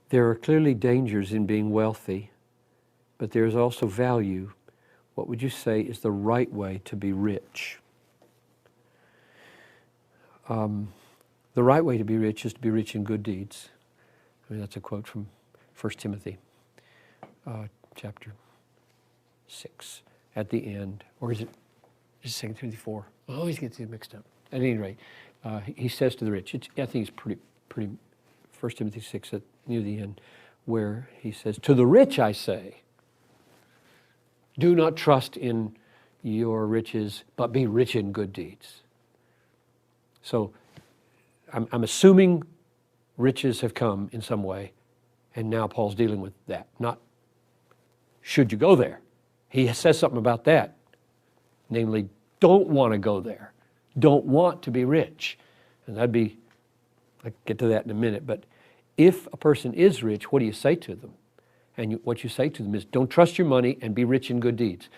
There are clearly dangers in being wealthy, but there is also value. What would you say is the right way to be rich? The right way to be rich is to be rich in good deeds. I mean, that's a quote from 1 Timothy chapter 6 at the end. Or is it 2 Timothy 4? I always get these mixed up. At any rate, he says to the rich, I think it's pretty 1 Timothy 6 near the end, where he says, to the rich I say, do not trust in your riches, but be rich in good deeds. So I'm assuming riches have come in some way, and now Paul's dealing with that. Not should you go there. He says something about that, namely, don't want to go there. Don't want to be rich. And I'll get to that in a minute, but if a person is rich, what do you say to them? And what you say to them is, don't trust your money and be rich in good deeds.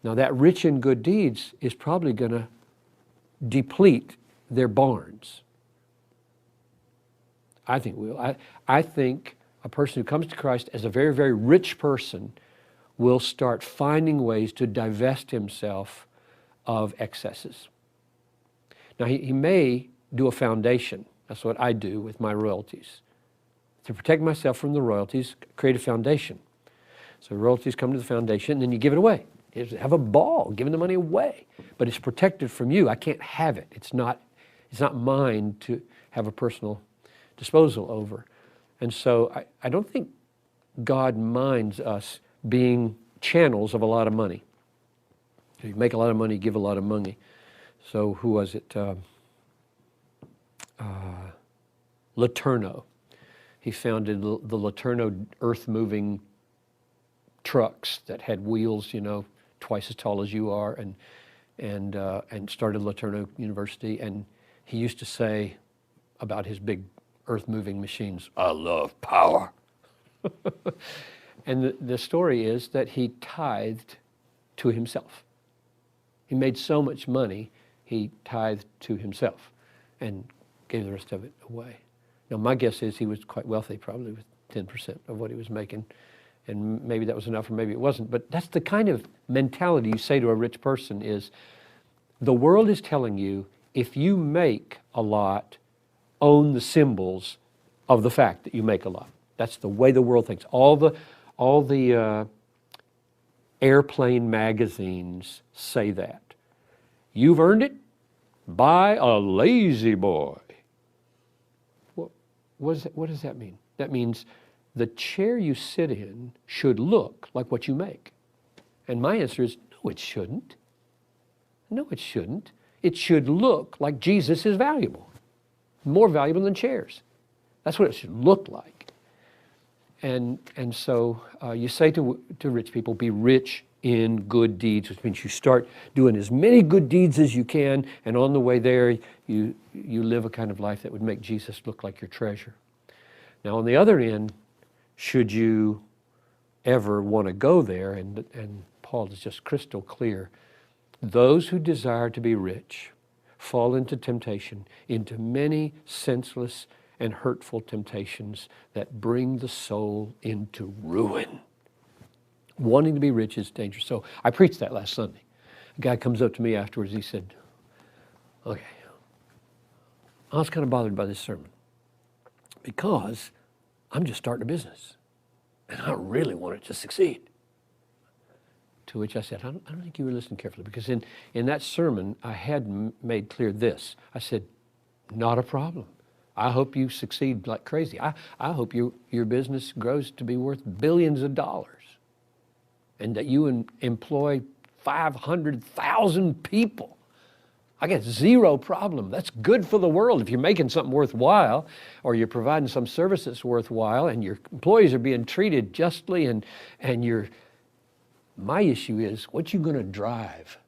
Now that rich in good deeds is probably going to deplete their barns. I think will. I think a person who comes to Christ as a very, very rich person will start finding ways to divest himself of excesses. Now he may do a foundation. That's what I do with my royalties. To protect myself from the royalties, create a foundation. So royalties come to the foundation, and then you give it away. You have a ball giving the money away. But it's protected from you. I can't have it. It's not mine to have a personal disposal over. And so I don't think God minds us being channels of a lot of money. If you make a lot of money, give a lot of money. So who was it? Laterno. He founded the Laterno earth-moving trucks that had wheels, twice as tall as you are, and started Laterno University. And he used to say about his big earth-moving machines, I love power. And the story is that he tithed to himself. He made so much money, he tithed to himself and gave the rest of it away. Now, my guess is he was quite wealthy, probably with 10% of what he was making. And maybe that was enough or maybe it wasn't. But that's the kind of mentality you say to a rich person is, the world is telling you, if you make a lot, own the symbols of the fact that you make a lot. That's the way the world thinks. All the airplane magazines say that. You've earned it? Buy a lazy boy. What does that mean? That means the chair you sit in should look like what you make. And my answer is, no, it shouldn't. No, it shouldn't. It should look like Jesus is valuable, more valuable than chairs. That's what it should look like. And so you say to rich people, be rich in good deeds, which means you start doing as many good deeds as you can, and on the way there, you live a kind of life that would make Jesus look like your treasure. Now, on the other end, should you ever want to go there, and Paul is just crystal clear, those who desire to be rich fall into temptation, into many senseless and hurtful temptations that bring the soul into ruin. Wanting to be rich is dangerous. So I preached that last Sunday. A guy comes up to me afterwards, he said, okay, I was kind of bothered by this sermon because I'm just starting a business and I really want it to succeed. To which I said, I don't think you were listening carefully, because in that sermon, I had made clear this. I said, not a problem. I hope you succeed like crazy. I hope your business grows to be worth billions of dollars and that you employ 500,000 people. I got zero problem. That's good for the world. If you're making something worthwhile or you're providing some service that's worthwhile and your employees are being treated justly and my issue is, what you going to drive?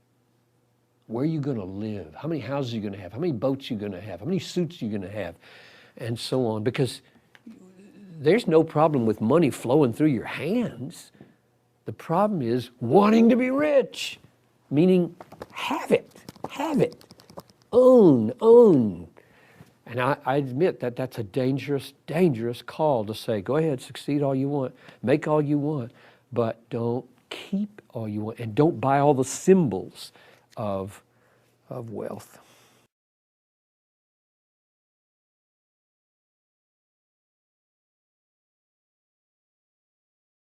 Where are you going to live? How many houses are you going to have? How many boats are you going to have? How many suits are you going to have? And so on. Because there's no problem with money flowing through your hands. The problem is wanting to be rich. Meaning, have it. Own. And I admit that that's a dangerous, dangerous call to say, go ahead, succeed all you want, make all you want, but don't keep all you want, and don't buy all the symbols of wealth.